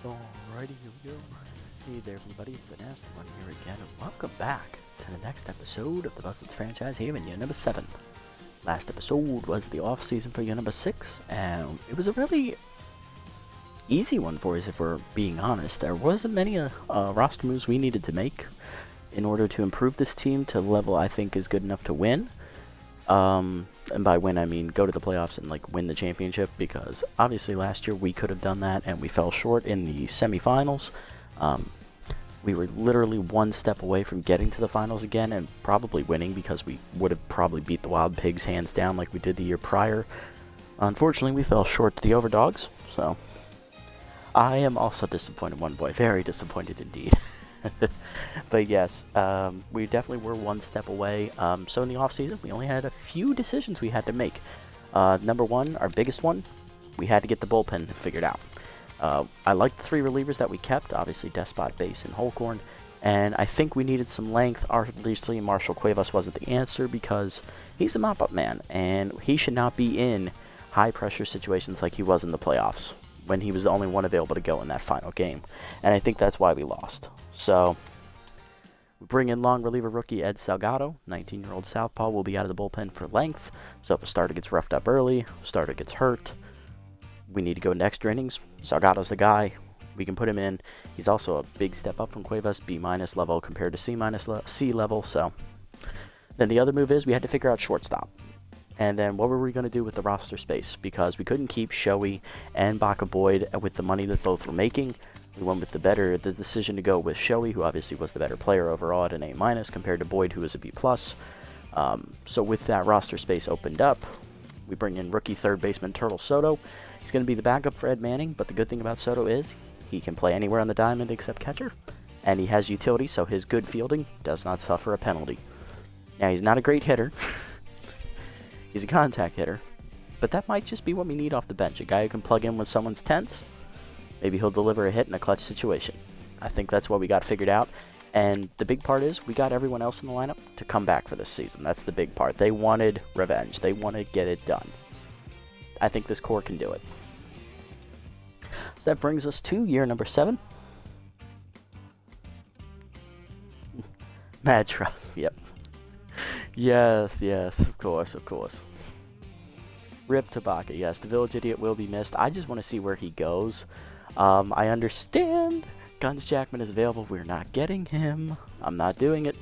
Alrighty, here we go. Hey there, everybody. It's the Nasty One here again, and welcome back to the next episode of the Buzzards franchise here in year number 7. Last episode was the off season for year number 6, and it was a really easy one for us, if we're being honest. There wasn't many roster moves we needed to make in order to improve this team to a level I think is good enough to win. And by win, I mean go to the playoffs and win the championship, because obviously last year we could have done that and we fell short in the semifinals. We were literally one step away from getting to the finals again and probably winning, because we would have probably beat the Wild Pigs hands down like we did the year prior. Unfortunately, we fell short to the Overdogs, so I am also disappointed, one boy, very disappointed indeed. But yes, we definitely were one step away. So in the offseason, we only had a few decisions we had to make. Number one, our biggest one, we had to get the bullpen figured out. I liked the 3 relievers that we kept, obviously Despot, Base, and Holcorn, and I think we needed some length. Obviously, Marshall Cuevas wasn't the answer because he's a mop-up man, and he should not be in high-pressure situations like he was in the playoffs, when he was the only one available to go in that final game. And I think that's why we lost. So we bring in long reliever rookie Ed Salgado, 19-year-old southpaw, will be out of the bullpen for length. So if a starter gets roughed up early, starter gets hurt, we need to go into extra innings. Salgado's the guy. We can put him in. He's also a big step up from Cuevas, B- level compared to C level. So then the other move is we had to figure out shortstop. And then what were we going to do with the roster space? Because we couldn't keep Shoei and Baca Boyd with the money that both were making. We went with the decision to go with Shoei, who obviously was the better player overall at an A- compared to Boyd, who was a B+. So with that roster space opened up, we bring in rookie third baseman Turtle Soto. He's going to be the backup for Ed Manning, but the good thing about Soto is he can play anywhere on the diamond except catcher, and he has utility, so his good fielding does not suffer a penalty. Now, he's not a great hitter. He's a contact hitter, but that might just be what we need off the bench. A guy who can plug in when someone's tense. Maybe he'll deliver a hit in a clutch situation. I think that's what we got figured out. And the big part is we got everyone else in the lineup to come back for this season. That's the big part. They wanted revenge. They want to get it done. I think this core can do it. So that brings us to year number 7. Mad Trust, yep. Yes, of course. Rip Tabaka, yes, the Village Idiot will be missed. I just want to see where he goes. I understand Guns Jackman is available. We're not getting him. I'm not doing it.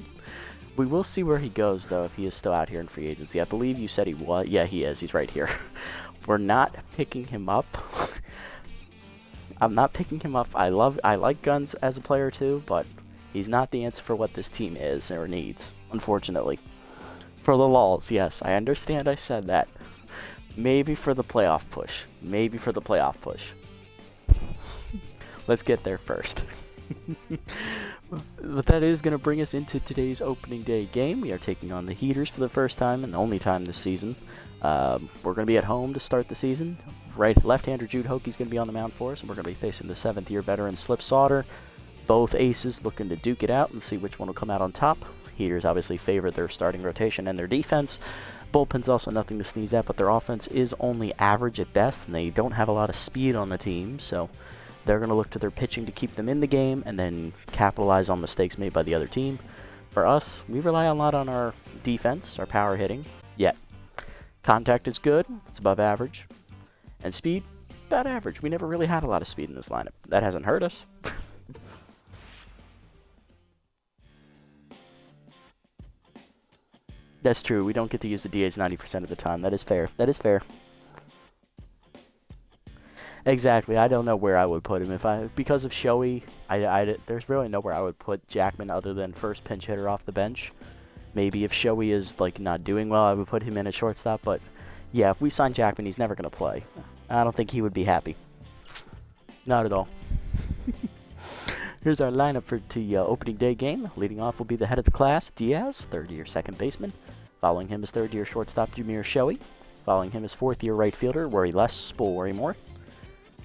We will see where he goes, though, if he is still out here in free agency. I believe you said he was. Yeah, he is. He's right here. We're not picking him up. I'm not picking him up. I like Guns as a player, too, but he's not the answer for what this team is or needs, unfortunately. For the lulz, yes, I understand I said that. Maybe for the playoff push. Let's get there first. But that is going to bring us into today's opening day game. We are taking on the Heaters for the first time and the only time this season. We're going to be at home to start the season. Left-hander Jude Hokey's going to be on the mound for us, and we're going to be facing the 7th-year veteran Slip Sauter. Both aces looking to duke it out and see which one will come out on top. Heaters obviously favor their starting rotation and their defense. Bullpen's also nothing to sneeze at, but their offense is only average at best, and they don't have a lot of speed on the team, so they're going to look to their pitching to keep them in the game and then capitalize on mistakes made by the other team. For us, we rely a lot on our defense, our power hitting. Yet, contact is good, it's above average, and speed, about average. We never really had a lot of speed in this lineup. That hasn't hurt us. That's true. We don't get to use the DAs 90% of the time. That is fair. Exactly. I don't know where I would put him. Because of Shoei, there's really nowhere I would put Jackman other than first pinch hitter off the bench. Maybe if Shoei is not doing well, I would put him in at shortstop. But yeah, if we sign Jackman, he's never going to play. I don't think he would be happy. Not at all. Here's our lineup for the opening day game. Leading off will be the head of the class, Diaz, third-year second baseman. Following him is third-year shortstop Jameer Shoei. Following him is fourth-year right fielder Worry Less, Bull Worry More.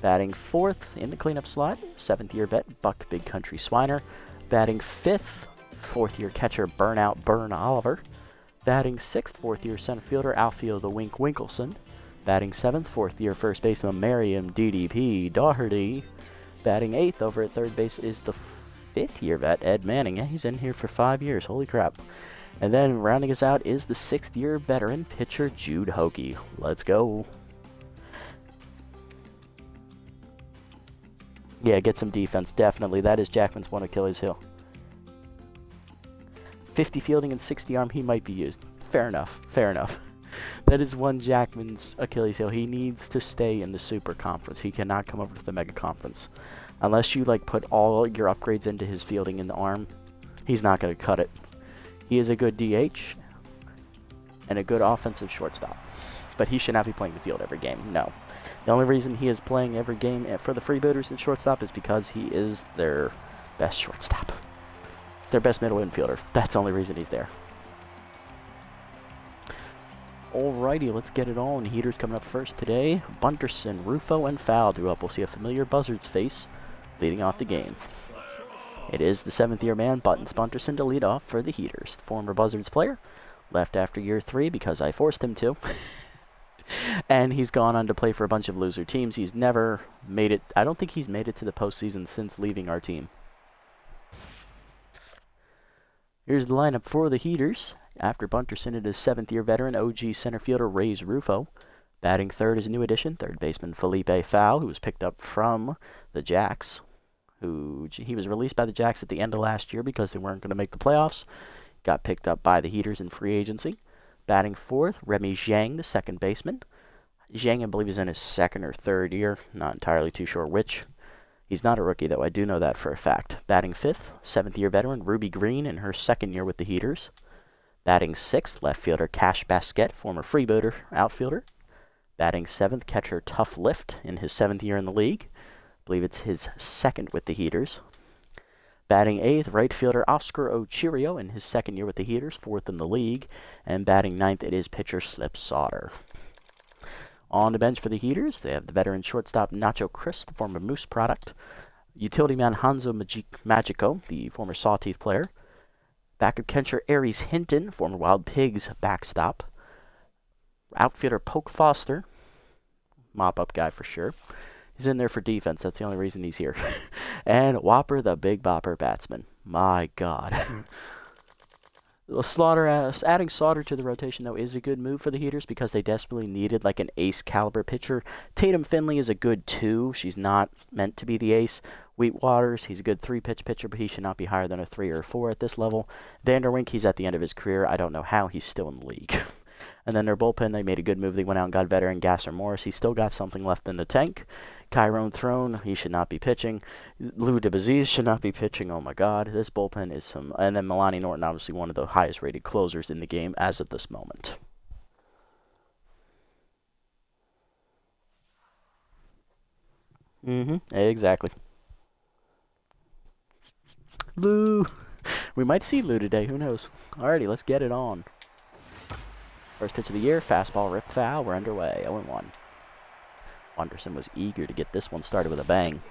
Batting fourth in the cleanup slot, seventh-year vet Buck Big Country Swiner. Batting fifth, fourth-year catcher Burnout Burn Oliver. Batting sixth, fourth-year center fielder Alfio the Wink Winkelson. Batting seventh, fourth-year first baseman Merriam DDP Doherty. Batting 8th over at third base is the 5th-year vet, Ed Manning. Yeah, he's in here for 5 years. Holy crap. And then rounding us out is the 6th-year veteran pitcher, Jude Hockey. Let's go. Yeah, get some defense, definitely. That is Jackman's one Achilles heel. 50 fielding and 60 arm, he might be used. Fair enough, fair enough. That is one Jackman's Achilles heel. He needs to stay in the Super Conference. He cannot come over to the Mega Conference. Unless you like put all your upgrades into his fielding in the arm, he's not going to cut it. He is a good DH and a good offensive shortstop. But he should not be playing the field every game, no. The only reason he is playing every game for the Freebooters at shortstop is because he is their best shortstop. He's their best middle infielder. That's the only reason he's there. Alrighty, let's get it on. Heaters coming up first today. Bunterson, Rufo, and Fowl do up. We'll see a familiar Buzzards face leading off the game. It is the 7th-year man, Buttons Bunterson, to lead off for the Heaters. The former Buzzards player left after year 3 because I forced him to. And he's gone on to play for a bunch of loser teams. He's never made it. I don't think he's made it to the postseason since leaving our team. Here's the lineup for the Heaters. After Bunterson, it is 7th-year veteran OG center fielder Ray's Rufo. Batting third is a new addition, third baseman Felipe Fowl, who was picked up from the Jacks. He was released by the Jacks at the end of last year because they weren't going to make the playoffs. Got picked up by the Heaters in free agency. Batting fourth, Remy Zhang, the second baseman. Zhang, I believe, is in his 2nd or 3rd year. Not entirely too sure which. He's not a rookie, though. I do know that for a fact. Batting fifth, 7th-year veteran Ruby Green in her 2nd year with the Heaters. Batting sixth, left fielder Cash Basquet, former Freebooter outfielder. Batting 7th, catcher Tough Lift in his 7th year in the league. I believe it's his 2nd with the Heaters. Batting 8th, right fielder Oscar Ochirio in his 2nd year with the Heaters, 4th in the league. And batting 9th, it is pitcher Slip Sauter. On the bench for the Heaters, they have the veteran shortstop Nacho Chris, the former Moose product. Utility man Hanzo Magico, the former Sawteeth player. Backup catcher Aries Hinton, former Wild Pigs backstop. Outfielder Poke Foster, mop-up guy for sure. He's in there for defense. That's the only reason he's here. And Whopper, the Big Bopper batsman. My God. Adding Sauter to the rotation, though, is a good move for the Heaters because they desperately needed like an ace-caliber pitcher. Tatum Finley is a good 2. She's not meant to be the ace. Wheatwaters, he's a good 3-pitch pitcher, but he should not be higher than a 3 or a 4 at this level. Vanderwink, he's at the end of his career. I don't know how he's still in the league. And then their bullpen, they made a good move. They went out and got veteran Gasser Morris. He's still got something left in the tank. Chiron Throne, he should not be pitching. Lou DeBaziz should not be pitching. Oh my God, this bullpen is some. And then Milani Norton, obviously one of the highest rated closers in the game as of this moment. Exactly. Lou. We might see Lou today, who knows. Alrighty, let's get it on. First pitch of the year, fastball rip foul, we're underway, 0-1. Wanderson was eager to get this one started with a bang.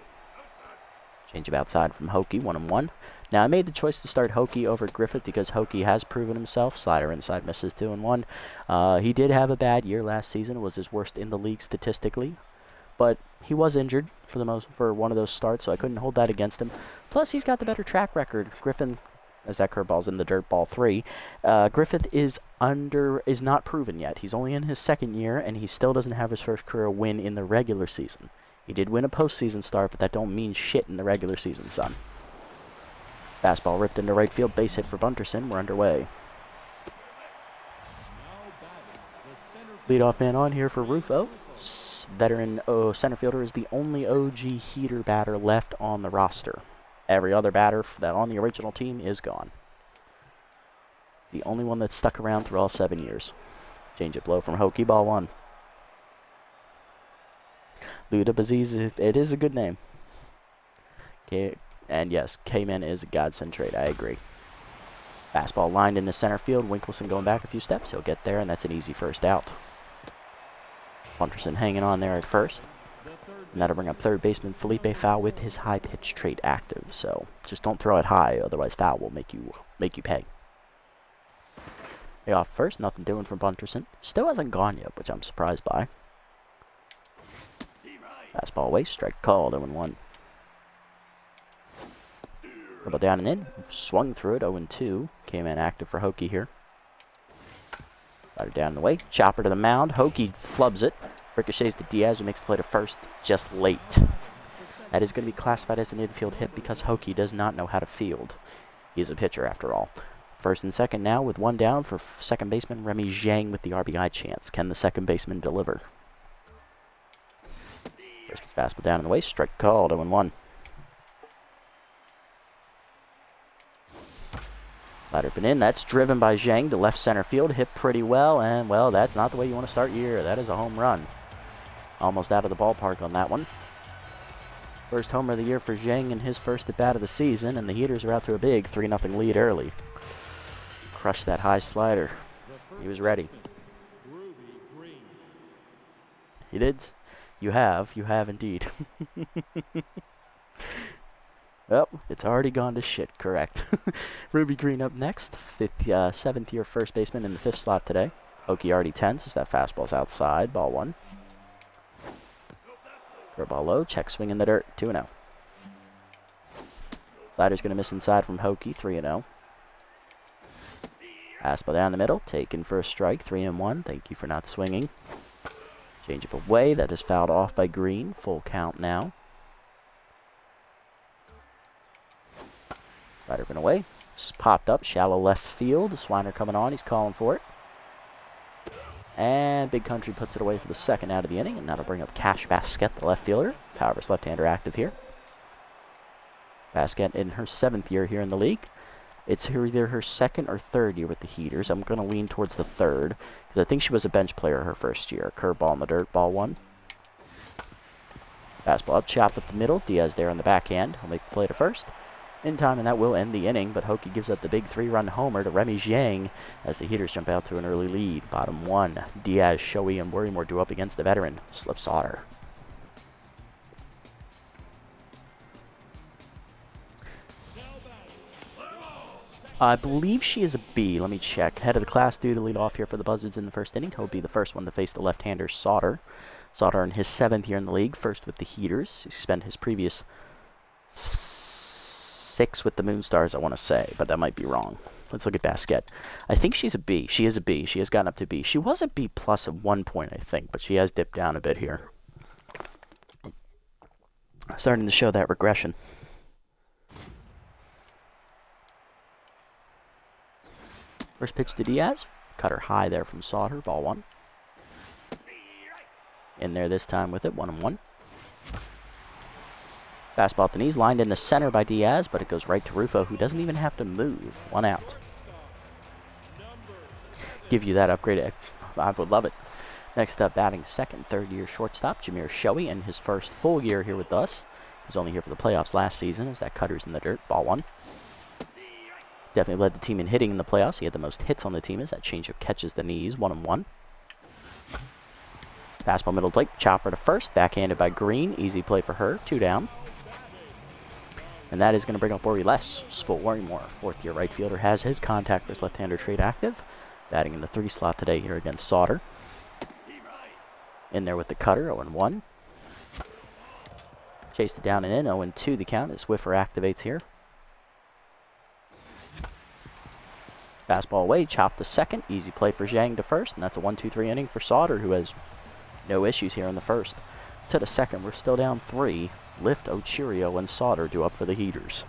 Change of outside from Hokie, 1-1. Now, I made the choice to start Hokie over Griffith because Hokie has proven himself. Slider inside misses 2-1. He did have a bad year last season. It was his worst in the league statistically. But he was injured for one of those starts, so I couldn't hold that against him. Plus, he's got the better track record. Griffin, as that curveball's in the dirt ball 3. Griffith is not proven yet. He's only in his 2nd year, and he still doesn't have his first career win in the regular season. He did win a postseason start, but that don't mean shit in the regular season, son. Fastball ripped into right field, base hit for Bunterson. We're underway. Leadoff man on here for Rufo. Veteran center fielder is the only OG Heater batter left on the roster. Every other batter that on the original team is gone. The only one that's stuck around through all 7 years. Change it blow from Hokie, ball 1. Luda Baziz, it is a good name. And yes, K-Man is a godsend trade, I agree. Fastball lined into center field. Winkleson going back a few steps. He'll get there, and that's an easy first out. Punterson hanging on there at first. And that'll bring up third baseman Felipe Fowl with his high pitch trait active. So just don't throw it high, otherwise Fowl will make you pay. Hey, off first, nothing doing from Bunterson. Still hasn't gone yet, which I'm surprised by. Fastball away, strike called, 0-1. Dribble down and in. Swung through it. 0-2. Came in active for Hokie here. Got her down in the way. Chopper to the mound. Hokie flubs it. Ricochets to Diaz, who makes the play to first just late. That is going to be classified as an infield hit because Hokie does not know how to field. He's a pitcher after all. First and second now with one down for second baseman Remy Zhang with the RBI chance. Can the second baseman deliver? First fastball down in the way. Strike called. 0-1. Slider been in. That's driven by Zhang to left center field. Hit pretty well. And, well, that's not the way you want to start your year. That is a home run. Almost out of the ballpark on that one. First homer of the year for Zhang in his first at-bat of the season. And the Heaters are out to a big 3-0 lead early. Crushed that high slider. He was ready. He did. You have indeed. Well, it's already gone to shit, correct. Ruby Green up next. Seventh year first baseman in the fifth slot today. Hokie already tenses. That fastball's outside. Ball 1. Curveball low. Check swing in the dirt. 2-0. Slider's going to miss inside from Hokie. 3-0. Fastball down the middle. Taken for a strike. 3-1. Thank you for not swinging. Change up away. That is fouled off by Green. Full count now. Slider been away. Just popped up. Shallow left field. Swiner coming on. He's calling for it. And Big Country puts it away for the second out of the inning. And that'll bring up Cash Basket, the left fielder. Powerless left-hander active here. Basket in her 7th year here in the league. It's either her 2nd or 3rd year with the Heaters. I'm going to lean towards the 3rd because I think she was a bench player her first year. Curveball in the dirt, ball 1. Fastball up, chopped up the middle. Diaz there on the backhand. He'll make the play to first. In time, and that will end the inning, but Hokie gives up the big 3-run homer to Remy Zhang as the Heaters jump out to an early lead. Bottom 1, Diaz, Shoei, and Worrymore do up against the veteran, Slip Sauter. I believe she is a B. Let me check. Head of the class due to lead off here for the Buzzards in the first inning. He'll be the first one to face the left-hander Sauter. Sauter in his 7th year in the league, first with the Heaters. He spent his previous 6 with the Moonstars, I want to say, but that might be wrong. Let's look at Basket. I think she's a B. She is a B. She has gotten up to B. She was a B plus at one point, I think, but she has dipped down a bit here. Starting to show that regression. First pitch to Diaz. Cutter high there from Sauter. Ball 1. In there this time with it. 1-1. Fastball at the knees. Lined in the center by Diaz, but it goes right to Rufo, who doesn't even have to move. 1 out. Give you that upgrade. I would love it. Next up, batting second, 3rd-year shortstop, Jameer Shoei, in his first full year here with us. He was only here for the playoffs last season, as that cutter's in the dirt. Ball 1. Definitely led the team in hitting in the playoffs. He had the most hits on the team as that changeup catches the knees. 1-1. Fastball middle plate. Chopper to first. Backhanded by Green. Easy play for her. 2 down. And that is going to bring up Worry Less. Spolt Worrymore, 4th-year right fielder, has his contact versus left-hander trait active. Batting in the 3 slot today here against Sauter. In there with the cutter. 0-1. Chased it down and in. 0-2 the count as Swiffer activates here. Fastball away, chop to second. Easy play for Zhang to first, and that's a 1-2-3 inning for Sauter, who has no issues here in the first. To the second, we're still down 3. Lift, Ochirio, and Sauter do up for the Heaters.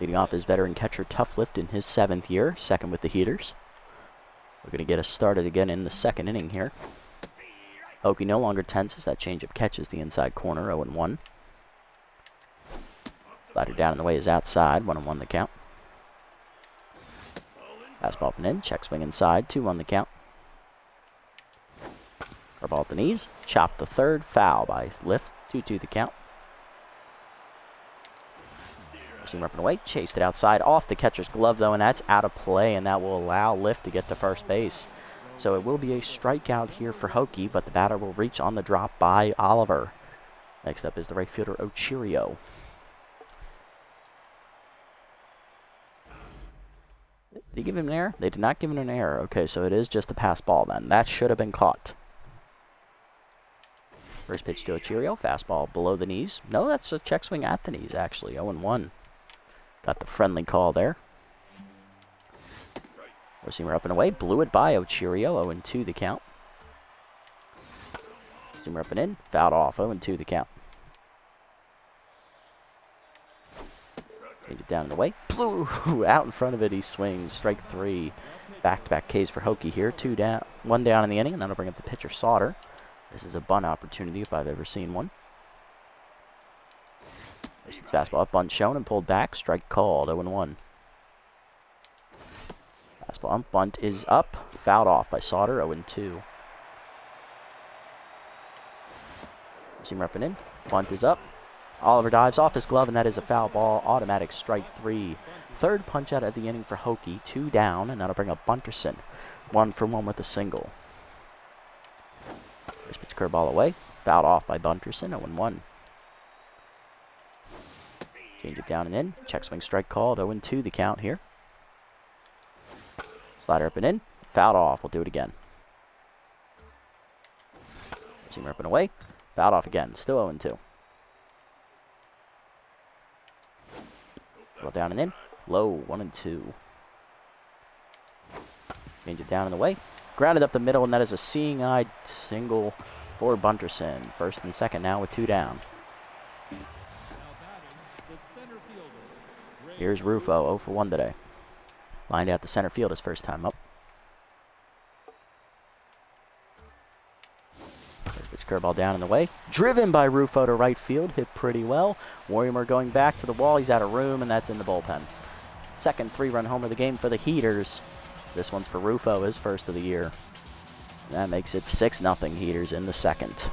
Leading off is veteran catcher Tough Lift in his 7th year, second with the Heaters. We're going to get us started again in the second inning here. Hokie no longer tenses. That changeup catches the inside corner, 0-1. Slider down in the way is outside, 1-1 the count. Fastball up and in, check swing inside, 2-1 the count. Curveball at the knees, chop the third, foul by Lift, 2-2 the count. Seam ripping away, chased it outside, off the catcher's glove though, and that's out of play, and that will allow Lift to get to first base. So it will be a strikeout here for Hokie, but the batter will reach on the drop by Oliver. Next up is the right fielder Ochirio. Did he give him an error? They did not give him an error. Okay, so it is just a pass ball then. That should have been caught. First pitch to Ochirio, fastball below the knees. No, that's a check swing at the knees, actually. 0-1. Got the friendly call there. Four-seamer up and away, blew it by Ochirio, 0-2 the count. Four-seamer up and in, fouled off, 0-2 the count. Change it down and away, blew out in front of it, he swings, strike 3. Back-to-back Ks for Hokie here, 2 down, 1 down in the inning, and that'll bring up the pitcher Sauter. This is a bunt opportunity if I've ever seen one. Fastball up, bunt shown and pulled back. Strike called, 0-1. Fastball up, bunt is up. Fouled off by Sauter, 0-2. Seamer up and in. Bunt is up. Oliver dives off his glove, and that is a foul ball. Automatic strike 3. Third punch out of the inning for Hokie. 2 down, and that'll bring up Bunterson. 1 for 1 with a single. First pitch curveball away. Fouled off by Bunterson, 0-1. Change it down and in. Check swing strike called, 0-2 the count here. Slider up and in. Fouled off. We'll do it again. Seamer up and away. Fouled off again. Still 0-2. Well down and in. Low, 1-2. Change it down and away. Grounded up the middle, and that is a seeing-eyed single for Bunterson. First and second now with 2 down. Here's Rufo, 0 for 1 today. Lined out to center field his first time up. First pitch curveball down in the way. Driven by Rufo to right field, hit pretty well. Warrimer going back to the wall, he's out of room, and that's in the bullpen. Second 3-run homer of the game for the Heaters. This one's for Rufo, his first of the year. And that makes it 6-0 Heaters in the second.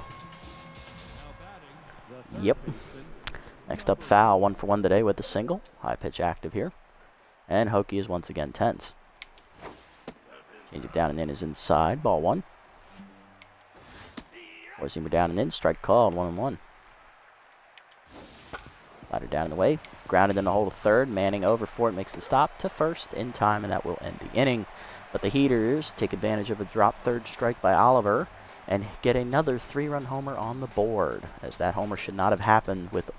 Yep. Next up, foul, 1 for 1 today with the single. High pitch active here. And Hokie is once again tense. Change it down and in is inside, ball 1. Four-seamer down and in, strike called, 1-1. Slider down in the way, grounded in the hole to third. Manning over for it, makes the stop to first in time, and that will end the inning. But the Heaters take advantage of a drop third strike by Oliver and get another 3-run homer on the board, as that homer should not have happened with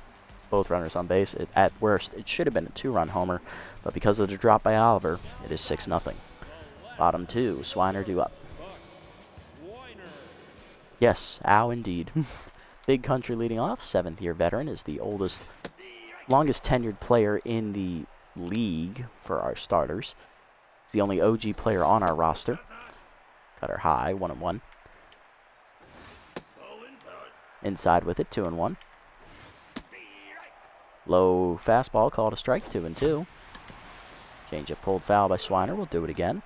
both runners on base. At worst, it should have been a 2-run homer, but because of the drop by Oliver, it is 6-0. Bottom 2, Swiner due up. Yes, ow indeed. Big Country leading off, 7th-year veteran, is the longest tenured player in the league for our starters. He's the only OG player on our roster. Cutter high, 1-1. Inside with it, 2-1. Low fastball, called a strike, 2-2. Changeup pulled foul by Swiner. We'll do it again.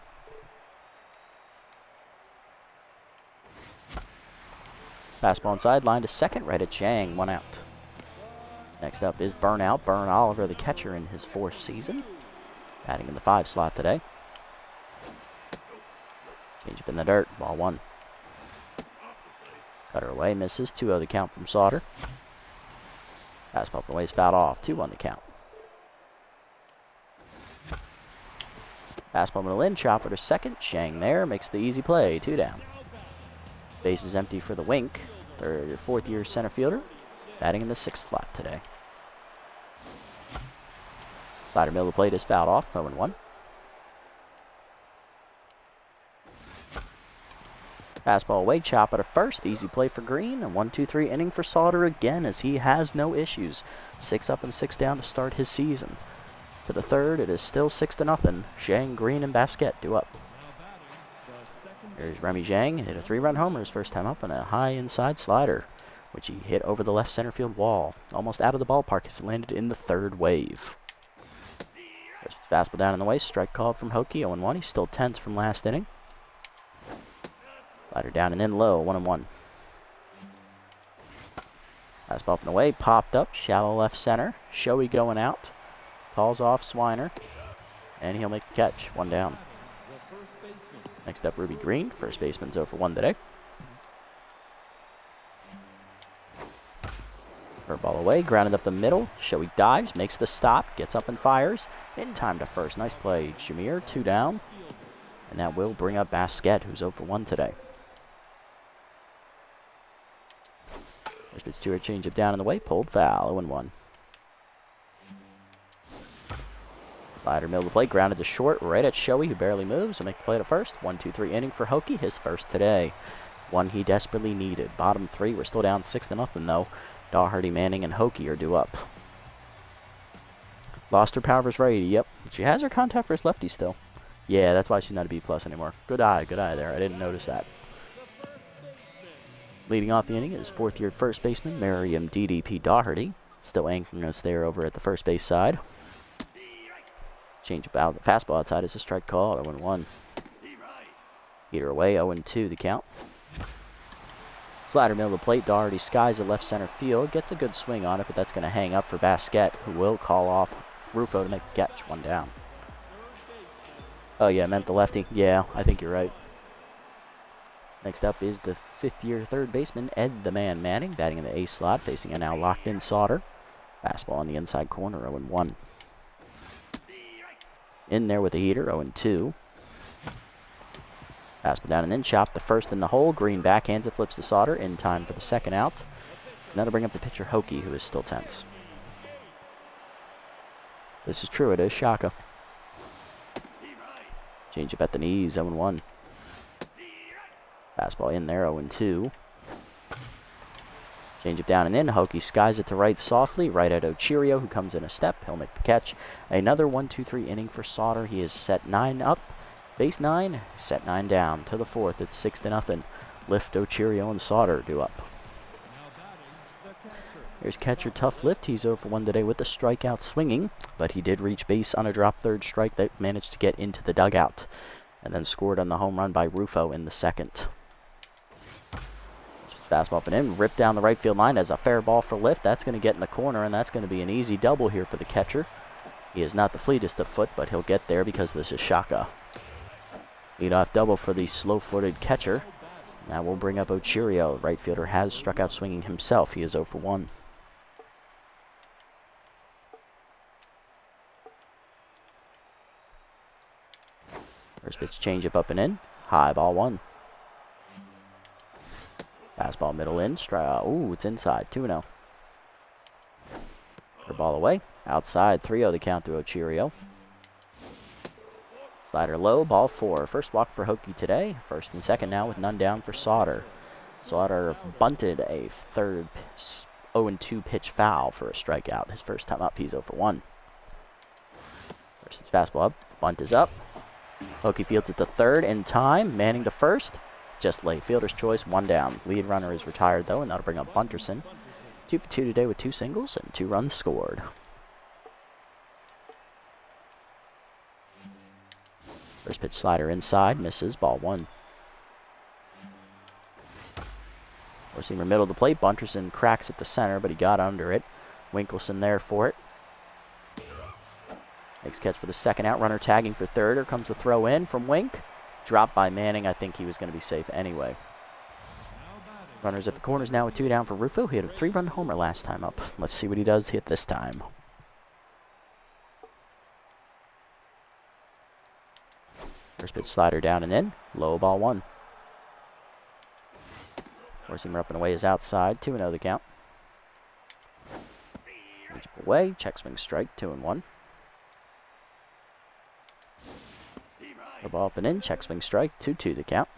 Fastball inside, line to second, right at Chang, 1 out. Next up is Burnout. Burn Oliver, the catcher, in his 4th season. Batting in the 5 slot today. Changeup in the dirt, ball 1. Cutter away, misses, 2-0 the count from Sauter. Fastball up and away is fouled off, 2-1 the count. Fastball middle in, chopper to second. Chang there, makes the easy play, 2 down. Base is empty for the Wink, 4th-year center fielder, batting in the 6th slot today. Slider middle of the plate is fouled off, 0-1. Fastball away, chopper to first, easy play for Green, and 1-2-3 inning for Sauter again, as he has no issues. 6 up and 6 down to start his season. To the 3rd, it is still 6-0. Zhang, Green, and Basquet due up. Here's Remy Zhang, hit a 3-run homer his first time up, and a high inside slider, which he hit over the left center field wall. Almost out of the ballpark as it landed in the 3rd wave. First fastball down in the way, strike called from Hokie, 0-1. He's still tense from last inning. Slider down and in low, 1-1. Fastball up and away, popped up, shallow left center. Shoei going out. Calls off Swiner, and he'll make the catch, 1 down. Next up, Ruby Green, first baseman's 0 for 1 today. Curveball away, grounded up the middle. Shoei dives, makes the stop, gets up and fires. In time to first. Nice play, Shamir, 2 down. And that will bring up Basquet, who's 0 for 1 today. First pitch to her, change it down in the way, pulled foul, 0-1. Slider middle of the plate, grounded to short, right at Shoei, who barely moves, and make the play to first. 1-2-3 inning for Hokie, his first today. One he desperately needed. Bottom three, we're still down 6-0 though. Daugherty, Manning, and Hokie are due up. Lost her power versus righty, yep. She has her contact versus lefty still. Yeah, that's why she's not a B+ anymore. Good eye there. I didn't notice that. Leading off the inning is fourth-year first baseman Miriam DDP Daugherty. Still anchoring us there over at the first base side. Change about the fastball outside is a strike call at 0-1. Heater away, 0-2 the count. Slider middle of the plate, Daugherty skies the left center field. Gets a good swing on it, but that's going to hang up for Basquette, who will call off Rufo to make the catch. One down. Oh yeah, I meant the lefty. Yeah, I think you're right. Next up is the fifth-year third baseman, Ed the Man Manning, batting in the ace slot, facing a now locked-in Sauter. Fastball on the inside corner, 0-1. In there with a heater, 0-2. Fastball down and in, chop the first in the hole. Green backhands it, flips to Sauter in time for the second out. Now to bring up the pitcher Hokie, who is still tense. This is true, it is Shaka. Change up at the knees, 0-1. Fastball in there, 0-2. Change it down and in. Hokie skies it to right softly, right at Ochirio, who comes in a step. He'll make the catch. Another 1-2-3 inning for Sauter. He is set 9 up. Base 9, set 9 down. To the fourth, it's 6-0. Lift Ochirio and Sauter due up. Here's catcher Tough Lift. He's 0 for 1 today with the strikeout swinging, but he did reach base on a drop third strike that managed to get into the dugout, and then scored on the home run by Rufo in the second. Fastball up and in, ripped down the right field line as a fair ball for Lift. That's going to get in the corner, and that's going to be an easy double here for the catcher. He is not the fleetest of foot, but he'll get there because this is Shaka. Leadoff double for the slow-footed catcher. Now we'll bring up Ochirio. Right fielder has struck out swinging himself. He is 0 for 1. First pitch changeup up and in. High ball 1. Fastball middle in. Ooh, it's inside. 2-0. Ball away. Outside 3-0 the count to Ochirio. Slider low, ball 4. First walk for Hokie today. First and second now with none down for Sauter. Sauter bunted a third 0-2 pitch foul for a strikeout. His first time up, he's 0 for 1. First fastball up. Bunt is up. Hokie fields it to third in time. Manning to first. Just late. Fielder's choice, 1 down. Lead runner is retired, though, and that'll bring up Bunterson. 2 for 2 today with 2 singles and 2 runs scored. First pitch slider inside. Misses. Ball 1. Four-seamer middle of the plate. Bunterson cracks at the center, but he got under it. Winkelson there for it. Makes catch for the second out. Runner tagging for third. Here comes the throw in from Wink. Dropped by Manning. I think he was going to be safe anyway. Runners at the corners now with 2 down for Rufo. He had a 3-run homer last time up. Let's see what he does hit this time. First pitch slider down and in. Low ball 1. Four-seamer up and away is outside. 2-0 the count. Change up away. Check swing strike. 2-1. Ball up and in, check swing strike, 2-2 the count.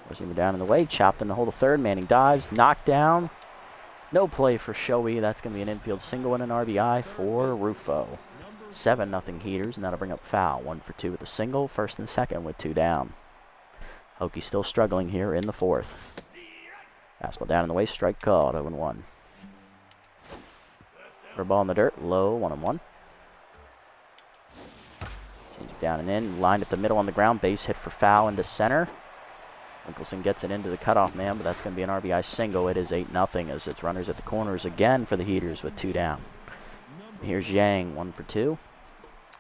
Four-seamer down in the way, chopped in the hole to third. Manning dives, knocked down. No play for Shoei. That's going to be an infield single and an RBI for Rufo. 7-0 Heaters, and that'll bring up foul. 1 for 2 with a single, first and second with 2 down. Hokie still struggling here in the fourth. Fastball down in the way, strike called, 0-1. For a ball in the dirt, low, 1-1. Change it down and in, lined at the middle on the ground, base hit for foul into center. Winkelson gets it into the cutoff man, but that's going to be an RBI single. It is 8-0 as it's runners at the corners again for the Heaters with 2 down. And here's Zhang, 1 for 2.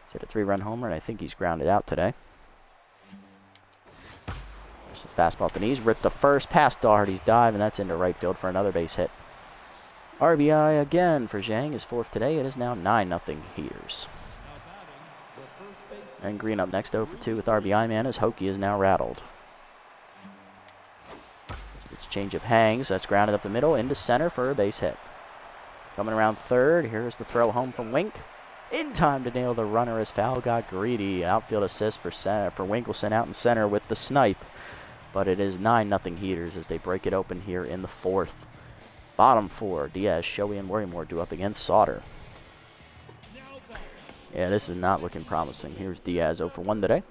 He's hit a 3-run homer, and I think he's grounded out today. There's a fastball at the knees, ripped the first, past Daugherty's dive, and that's into right field for another base hit. RBI again for Zhang, his 4th today. It is now 9-0 Heaters. And Green up next, 0 for 2 with RBI man as Hokie is now rattled. Changeup hangs. That's grounded up the middle into center for a base hit. Coming around third. Here's the throw home from Wink. In time to nail the runner as Foul got greedy. Outfield assist for Winkelson out in center with the snipe. But it is 9-0 Heaters as they break it open here in the fourth. Bottom four, Diaz, Shoei, and Worrymore do up against Sauter. Yeah, this is not looking promising. Here's Diaz 0 for 1 today.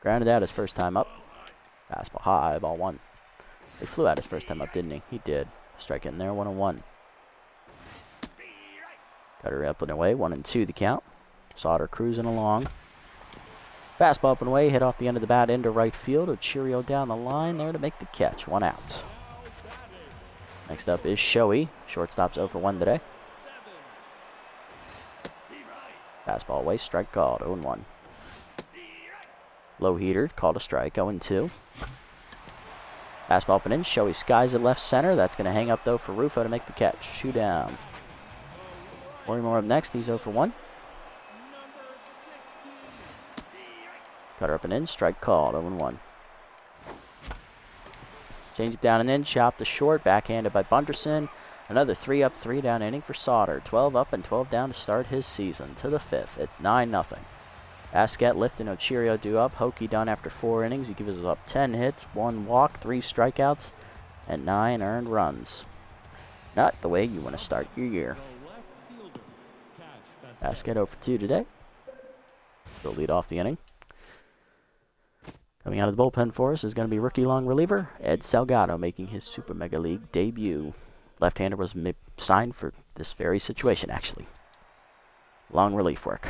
Grounded out his first time up. Fastball high, ball 1. He flew out his first time up, didn't he? He did. Strike in there, 1-1. Cutter up and away, 1-2 the count. Sauter cruising along. Fastball up and away, hit off the end of the bat into right field. Ochirio down the line there to make the catch. 1 out. Next up is Shoei. Shortstop's 0 for 1 today. Fastball away, strike called, 0-1. Low heater, called a strike, 0-2. Fastball up and in, Shoei skies at left center. That's going to hang up though for Rufo to make the catch. 2 down. Worrymore up next, he's 0 for 1. Cutter up and in, strike called, 0-1. Change it down and in, chop to short, backhanded by Bunderson. Another 3 up, 3 down inning for Sauter. 12 up and 12 down to start his season. To the 5th, it's 9-0. Asket, Lifton, Ochirio do up. Hokie done after 4 innings. He gives us up 10 hits, 1 walk, 3 strikeouts, and 9 earned runs. Not the way you want to start your year. Asket 0 for 2 today. He'll lead off the inning. Coming out of the bullpen for us is going to be rookie long reliever Ed Salgado making his Super Mega League debut. Left-hander was signed for this very situation, actually. Long relief work.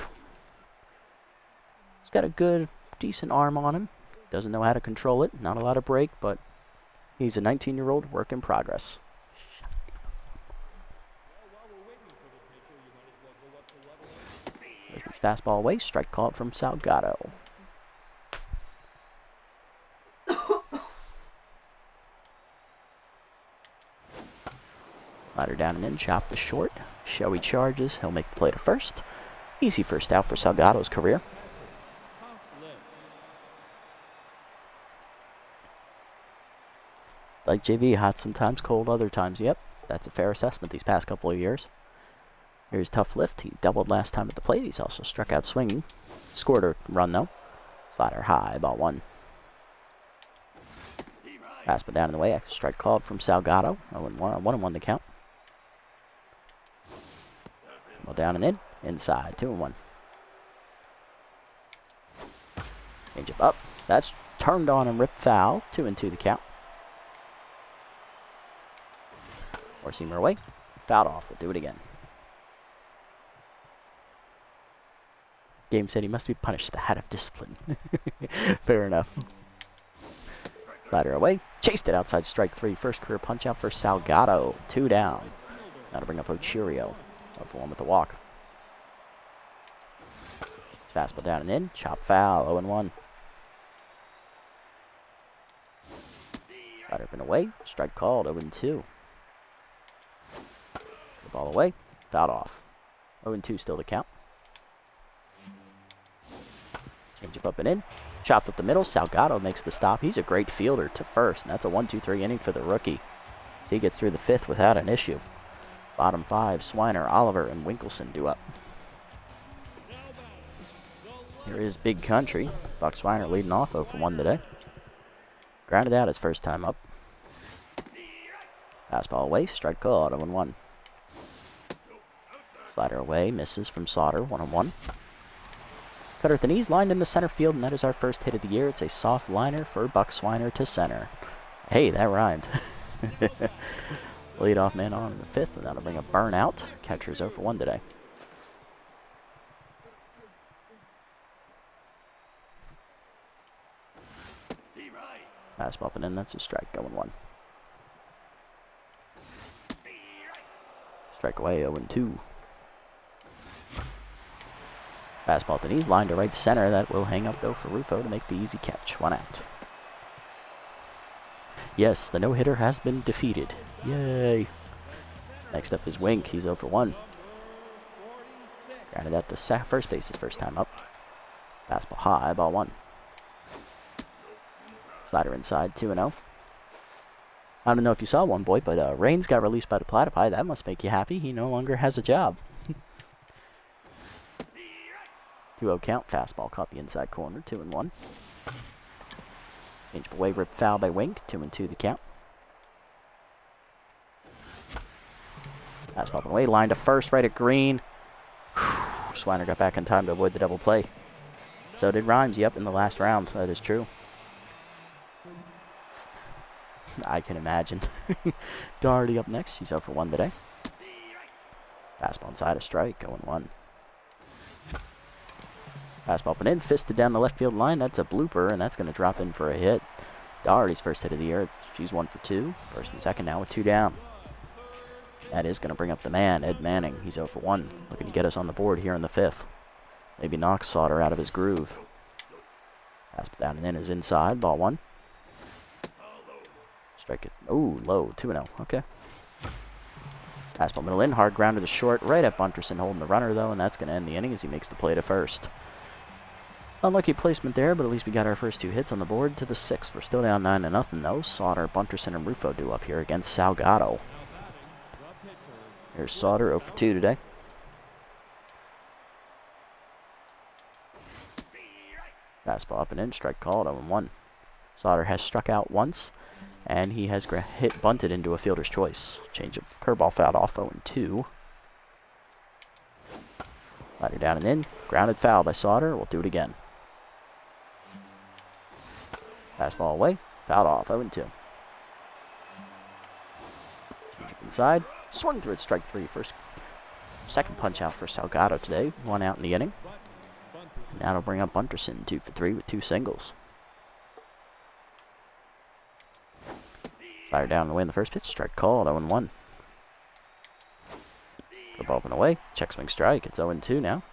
He's got a good, decent arm on him. Doesn't know how to control it. Not a lot of break, but he's a 19-year-old work in progress. Fastball away, strike called from Salgado. Slider down and in, chop to short. Shoei charges, he'll make the play to first. Easy first out for Salgado's career. Like JV, hot sometimes, cold other times. Yep, that's a fair assessment these past couple of years. Here's Tough Lift. He doubled last time at the plate. He's also struck out swinging. Scored a run, though. Slider high, ball 1. Fastball down in the way. Strike called from Salgado. 1-1 the count. Well, down and in. Inside. 2-1. Change up. That's turned on and ripped foul. 2-2 the count. Four-seamer away. Fouled off. We'll do it again. Game said he must be punished. The hat of discipline. Fair enough. Slider away. Chased it outside strike 3. First career punch out for Salgado. 2 down. Now to bring up Ochirio. 0-for-1 with the walk. Fastball down and in. Chop foul. 0-1. Slider up and away. Strike called. 0-2. The ball away. Fouled off. 0-2 still the count. Change up and in. Chopped up the middle. Salgado makes the stop. He's a great fielder to first. And that's a 1-2-3 inning for the rookie. So he gets through the 5th without an issue. Bottom 5, Swiner, Oliver, and Winkelson do up. Here is Big Country. Buck Swiner leading off 0 for 1 today. Grounded out his first time up. Fastball away. Strike called. 0-1. Slider away. Misses from Sauter. 1-1. Cutter at the knees, lined in the center field, and that is our first hit of the year. It's a soft liner for Buck Swiner to center. Hey, that rhymed. Lead off man on in the 5th, and that'll bring a burnout. Catcher's 0 for 1 today. Fastball up and in, that's a strike, 0-1. Strike away, 0-2. Fastball at the knees, line to right center. That will hang up, though, for Rufo to make the easy catch. 1 out. Yes, the no-hitter has been defeated. Yay. Next up is Wink. He's 0 for 1. Grounded out to first base his first time up. Fastball high, ball 1. Slider inside, 2-0. I don't know if you saw one, boy, but Reigns got released by the Platypi. That must make you happy. He no longer has a job. 2-0 count. Fastball caught the inside corner. 2-1. Change away, rip foul by Wink. 2-2 the count. Fastball away, line to first, right at green. Swiner got back in time to avoid the double play. So did Rhymes, yep, in the last round. That is true. I can imagine. Doherty up next. He's 0 for 1 today. Fastball inside a strike, 0-1. Fastball up and in, fisted down the left field line. That's a blooper, and that's going to drop in for a hit. Doherty's first hit of the year. She's 1 for 2. First and second now with 2 down. That is going to bring up the man, Ed Manning. He's 0 for 1. Looking to get us on the board here in the 5th. Maybe knock Sauter out of his groove. Fastball down and in is inside. Ball 1. Strike it. Ooh, low. 2-0. Okay. Fastball middle in. Hard ground to the short. Right at Bunterson holding the runner, though, and that's going to end the inning as he makes the play to first. Unlucky placement there, but at least we got our first 2 hits on the board to the 6th. We're still down 9-0, though. Sauter, Bunterson, and Rufo due up here against Salgado. Here's Sauter, 0 for 2 today. Fastball up and in, strike called, 0-1. Sauter has struck out once, and he has bunted into a fielder's choice. Change of curveball fouled off, 0-2. Slider down and in, grounded foul by Sauter. We'll do it again. Fastball away, fouled off, 0-2. Change up inside, swung through it, strike 3. Second punch out for Salgado today. 1 out in the inning. And that'll bring up Bunterson, 2 for 3 with 2 singles. Slider down and away in the first pitch, strike called, 0-1. Curve up and away, check swing strike. It's 0-2 now.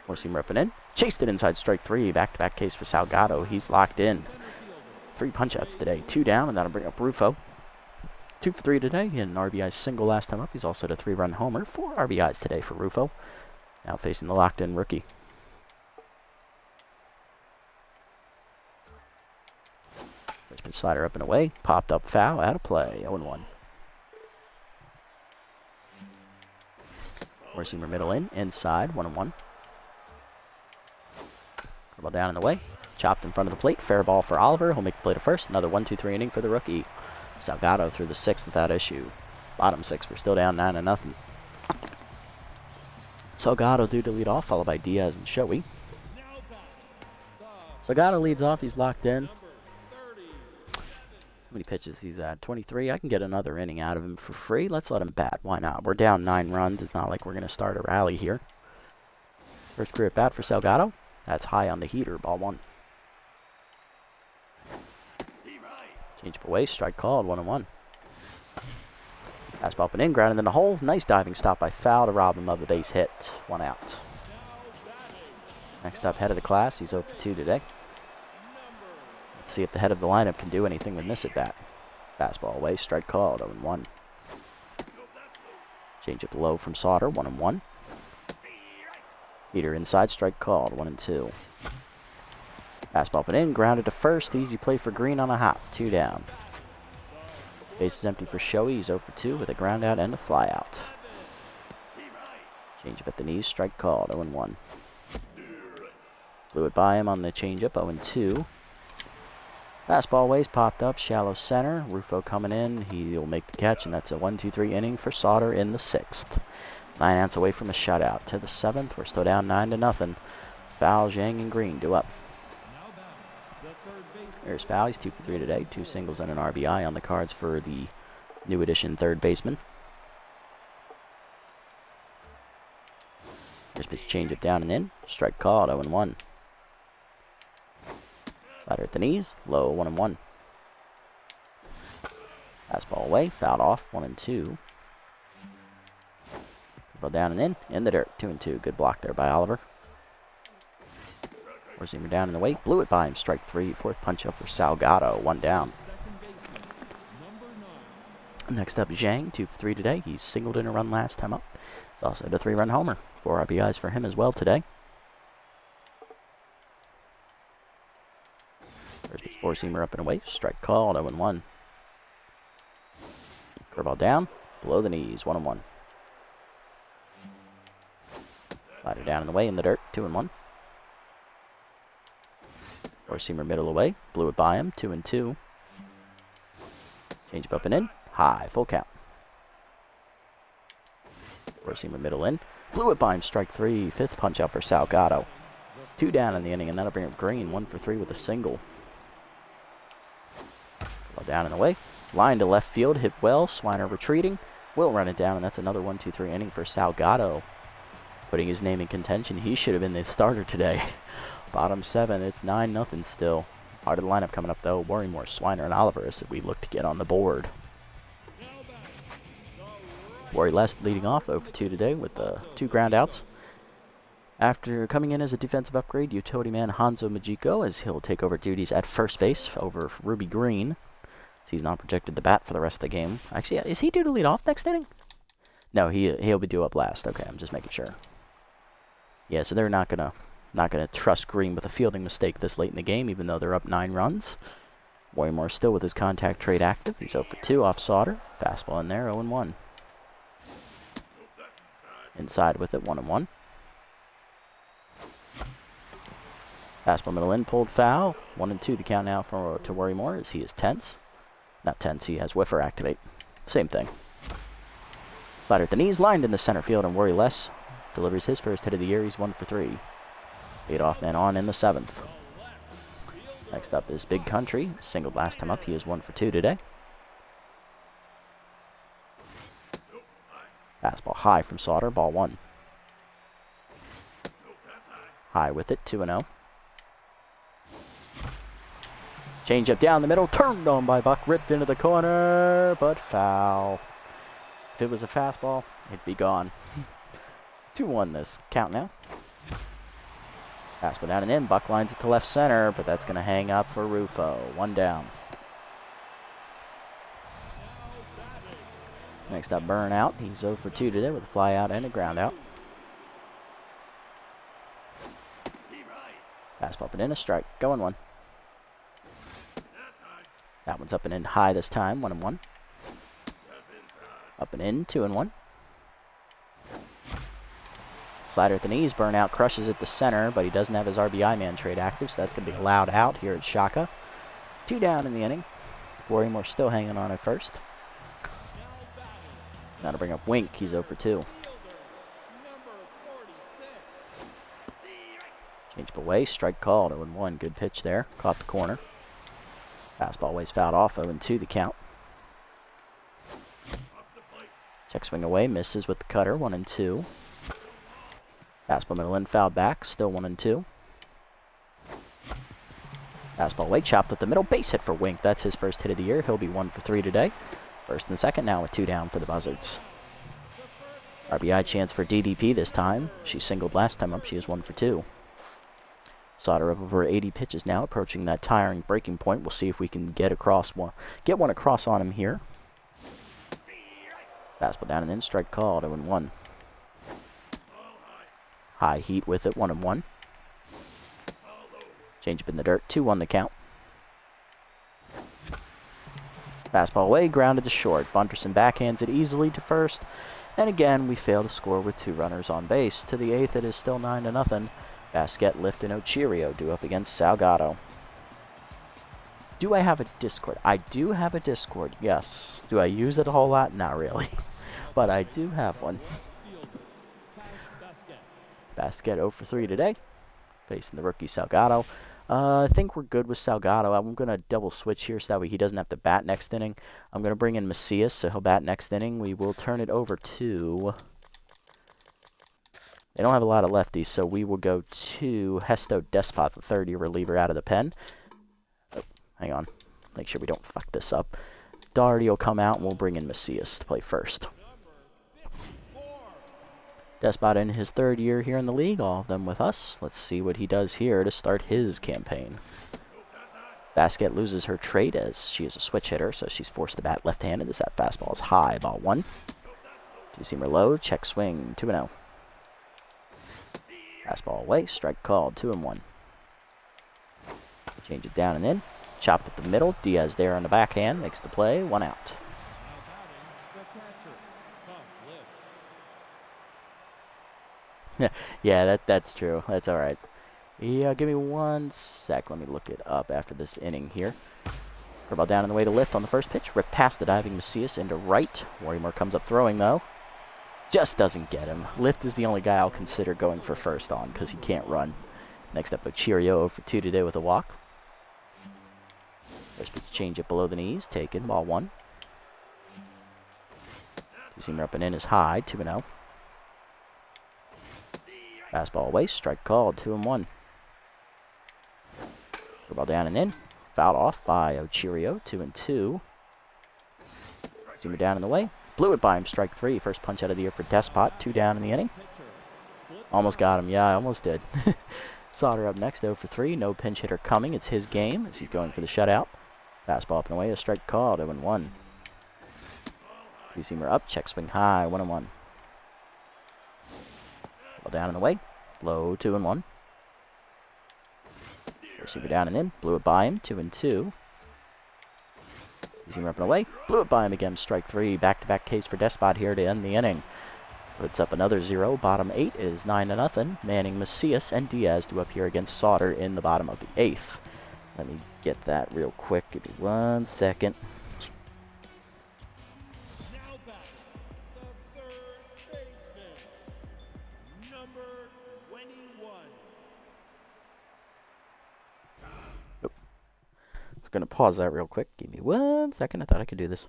Four-seamer up and in. Chased it inside, strike 3. Back-to-back case for Salgado. He's locked in. 3 punch-outs today. 2 down, and that'll bring up Rufo. 2 for 3 today. He had an RBI single last time up. He's also had a 3-run homer. 4 RBIs today for Rufo. Now facing the locked-in rookie. First pitch slider up and away. Popped up foul. Out of play. 0-1. Four-seamer middle in. Inside. 1-1. Ball down and away. Chopped in front of the plate. Fair ball for Oliver. He'll make the play to first. Another 1-2-3 inning for the rookie. Salgado through the 6th without issue. Bottom 6. We're still down 9-0. Salgado due to lead off, followed by Diaz and Shoei. Salgado leads off. He's locked in. How many pitches he's at? 23. I can get another inning out of him for free. Let's let him bat. Why not? We're down 9 runs. It's not like we're going to start a rally here. First career at bat for Salgado. That's high on the heater. Ball 1. Change up away. Strike called. 1-1. Fastball up and in. Grounded in the hole. Nice diving stop by Foul to rob him of the base hit. 1 out. Next up, head of the class. He's 0 for 2 today. Let's see if the head of the lineup can do anything with this at bat. Fastball away. Strike called. 0-1. Change up low from Sauter. 1-1. Heater inside, strike called, 1-2. Fastball up and in, grounded to first. Easy play for Green on a hop, 2 down. Base is empty for Shoei. He's 0 for 2 with a ground out and a fly out. Change up at the knees, strike called, 0-1. Blew it by him on the changeup, 0-2. Fastball ways popped up, shallow center. Rufo coming in, he'll make the catch, and that's a 1-2-3 inning for Sauter in the 6th. 9 outs away from a shutout. To the 7th, we're still down 9-0. Foul, Zhang, and Green due up. There's Foul. He's 2 for 3 today. 2 singles and an RBI on the cards for the new addition third baseman. First pitch change it down and in. Strike called, 0-1. Slider at the knees. Low, 1-1. Fastball away. Fouled off, 1-2. Ball down and in the dirt, 2-2. Good block there by Oliver. Four-seamer down and away, blew it by him, strike 3. 4th punch up for Salgado, 1 down. Next up, Zhang, 2 for 3 today. He's singled in a run last time up. He's also had a 3-run homer. 4 RBIs for him as well today. First pitch four-seamer up and away, strike called, 0-1. Curveball down, below the knees, 1-1. Slider down and away in the dirt, 2-1. Four-seamer middle away, blew it by him, 2-2. Change up and in, high, full count. Four-seamer middle in, blew it by him, strike 3, fifth punch out for Salgado. 2 down in the inning, and that'll bring up Green, 1 for 3 with a single. Well, down and away, line to left field, hit well, Swiner retreating, will run it down, and that's another 1-2-3 inning for Salgado. Putting his name in contention, he should have been the starter today. Bottom 7, it's 9-0 still. Part of the lineup coming up, though, Worrymore, Swiner, and Oliveris if we look to get on the board. Worry Lest leading off 0 for 2 today with 2 ground outs. After coming in as a defensive upgrade, utility man Hanzo Majiko, as he'll take over duties at first base over Ruby Green. He's not projected to bat for the rest of the game. Actually, is he due to lead off next inning? No, he'll be due up last. Okay, I'm just making sure. Yeah, so they're not gonna trust Green with a fielding mistake this late in the game, even though they're up 9 runs. Worrymore still with his contact trade active. He's 0 for 2 off Sauter. Fastball in there, 0-1. Inside with it, 1-1. Fastball middle in, pulled foul. 1-2 the count now to Worrymore as he is tense. Not tense, he has whiffer activate. Same thing. Slider at the knees, lined in the center field, and Worry Less delivers his first hit of the year. He's 1 for 3. Leadoff man on in the 7th. Next up is Big Country. Singled last time up. He is 1 for 2 today. Fastball high from Sauter. Ball 1. High with it. 2-0. Change up down the middle. Turned on by Buck. Ripped into the corner. But foul. If it was a fastball, it'd be gone. 2-1 this count now. Fastball down and in. Buck lines it to left center, but that's going to hang up for Rufo. 1 down. Next up, Burn out. He's 0 for 2 today with a fly out and a ground out. Fastball up and in, a strike. Going 1. That one's up and in high this time. 1-1. Up and in. 2-1. Slider at the knees, Burnout crushes it to center, but he doesn't have his RBI man trade active, so that's going to be allowed out here at Shaka. 2 down in the inning. Worrymore still hanging on at first. Now to bring up Wink, he's 0 for 2. Change up away, strike called, 0-1, good pitch there, caught the corner. Fastball ways fouled off, 0-2 the count. Check swing away, misses with the cutter, 1-2. Fastball middle in, foul back, still 1-2. Fastball away, chopped at the middle, base hit for Wink. That's his first hit of the year. He'll be 1 for 3 today. First and second now with 2 down for the Buzzards. RBI chance for DDP this time. She singled last time up. She is 1 for 2. Sauter up over 80 pitches now, approaching that tiring breaking point. We'll see if we can get one across on him here. Fastball down and in, strike called, 0-1. High heat with it, 1-1. Change up in the dirt, 2-1 the count. Fastball away, grounded to short. Bunderson backhands it easily to first. And again, we fail to score with 2 runners on base. To the 8th, it is still 9-0. Basquet, Lift, and Ochirio due up against Salgado. Do I have a Discord? I do have a Discord, yes. Do I use it a whole lot? Not really. But I do have one. Basquet 0 for 3 today, facing the rookie Salgado. I think we're good with Salgado. I'm going to double switch here so that way he doesn't have to bat next inning. I'm going to bring in Macias, so he'll bat next inning. We will turn it over to... They don't have a lot of lefties, so we will go to Hesto Despot, the third-year reliever out of the pen. Oh, hang on. Make sure we don't fuck this up. Doherty will come out, and we'll bring in Macias to play first. Despot in his 3rd year here in the league, all of them with us. Let's see what he does here to start his campaign. Basquet loses her trade as she is a switch hitter, so she's forced to bat left-handed as that fastball is high, ball 1. Two-seamer low, check swing, 2-0. Fastball away, strike called, 2-1. Change it down and in. Chopped at the middle. Diaz there on the backhand, makes the play, 1 out. Yeah, that's true. That's all right. Yeah, give me 1 sec. Let me look it up after this inning here. Ball down on the way to lift on the first pitch. Rip past the diving Macias into right. Warrior comes up throwing, though. Just doesn't get him. Lift is the only guy I'll consider going for first on because he can't run. Next up, Cheerio 0 for 2 today with a walk. First pitch change it below the knees. Taken. Ball 1. Two-seamer up and in is high. 2-0. Fastball away. Strike called. 2-1. Ball down and in. Fouled off by Cheerio. 2-2. Seamer down in the way. Blew it by him. Strike 3. First punch out of the year for Despot. 2 down in the inning. Almost got him. Yeah, I almost did. Sauter up next, 0 for 3. No pinch hitter coming. It's his game as he's going for the shutout. Fastball up and away. A strike called. 0-1. Two-seamer up. Check swing high. 1-1. Ball down and away. Low. 2-1. Receiver down and in. Blew it by him. 2-2. Two-seamer up and away. Blew it by him again. Strike 3. Back-to-back case for Despot here to end the inning. Puts up another 0. Bottom 8 is 9-0. Manning, Macias, and Diaz do up here against Sauter in the bottom of the 8th. Let me get that real quick. Give me 1 second. Now back, the third baseman, number 21. I'm going to pause that real quick. Give me 1 second. I thought I could do this.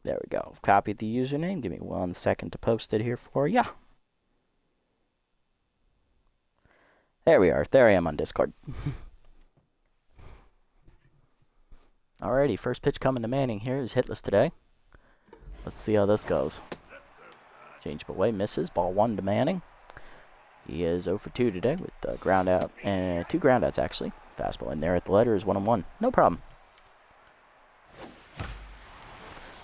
There we go. Copied the username. Give me 1 second to post it here for ya. There we are. There I am on Discord. Alrighty, first pitch coming to Manning here is hitless today. Let's see how this goes. Change up away, misses. Ball 1 to Manning. He is 0 for 2 today with a ground out and 2 ground outs actually. Fastball in there at the letter is 1-1. No problem.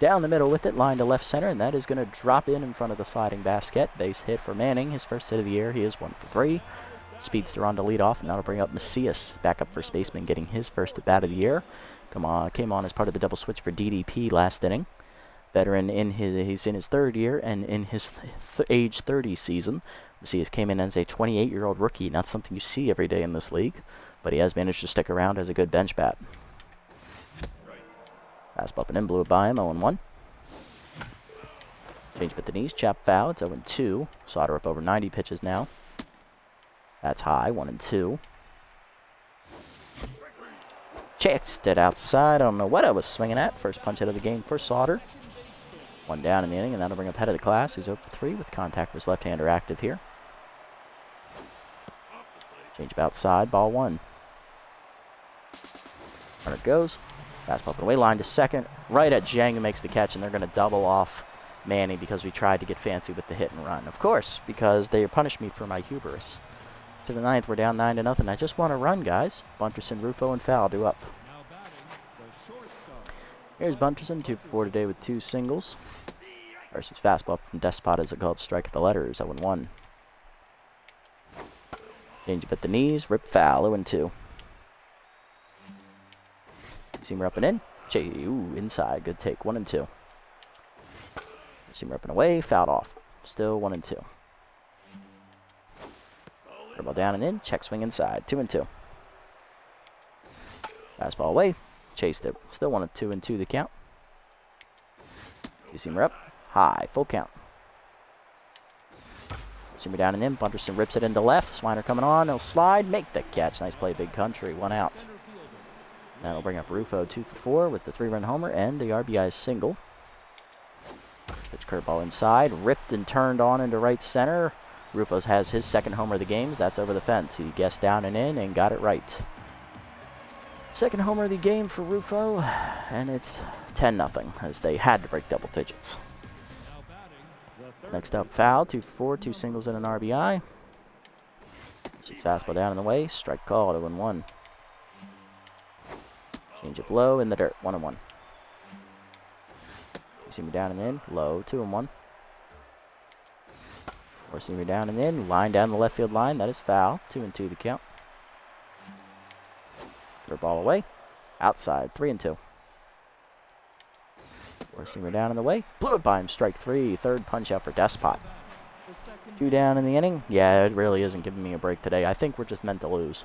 Down the middle with it, line to left center, and that is going to drop in front of the sliding basket. Base hit for Manning, his first hit of the year. He is 1 for 3. Speedster on to lead off, and that'll bring up Macias, backup first baseman, getting his first at bat of the year. Came on as part of the double switch for DDP last inning. Veteran he's in his 3rd year, and in his age 30 season. Macias came in as a 28-year-old rookie, not something you see every day in this league, but he has managed to stick around as a good bench bat. Fastball up and in, blew it by him, 0-1. Change up at the knees, chap foul, it's 0-2. Sauter up over 90 pitches now. That's high, 1-2. Chased it outside, I don't know what I was swinging at. First punch out of the game for Sauter. 1 down in the inning, and that'll bring up head of the class, who's 0 for 3 with contact for his left-hander active here. Change up outside, ball 1. Runner goes. Fastball up and away, line to second. Right at Jang, who makes the catch, and they're going to double off Manning because we tried to get fancy with the hit and run. Of course, because they punished me for my hubris. To the 9th, we're down 9-0. I just want to run, guys. Bunterson, Rufo, and Fowl do up. Here's Bunterson, 2 for 4 today with 2 singles. Versus fastball from Despot is a called strike at the letters, 0-1. Change up at the knees, rip foul, 0-2. Seamer up and in. Ooh, inside. Good take. 1-2. Seamer up and away. Fouled off. Still 1-2. Ball down and in. Check swing inside. 2-2. Fastball away. Chased it. Still 1-2 and 2 the count. Seamer up. High. Full count. Seamer down and in. Bunterson rips it into left. Swiner coming on. He'll slide. Make the catch. Nice play. Big country. 1 out. That'll bring up Rufo 2 for 4 with the 3-run homer and the RBI single. Pitch curveball inside, ripped and turned on into right center. Rufo has his 2nd homer of the game. That's over the fence. He guessed down and in and got it right. 2nd homer of the game for Rufo, and it's 10-0 as they had to break double digits. Next up, Foul 2 for 4, 2 singles and an RBI. Fastball down in the way. Strike called. 0-1. Change up low in the dirt. 1-1. Seamer down and in. Low. 2-1. Seamer down and in. Line down the left field line. That is foul. 2-2 the count. Third ball away. Outside. 3-2. Seamer down in the way. Blew it by him. Strike 3. Third punch out for Despot. 2 down in the inning. Yeah, it really isn't giving me a break today. I think we're just meant to lose.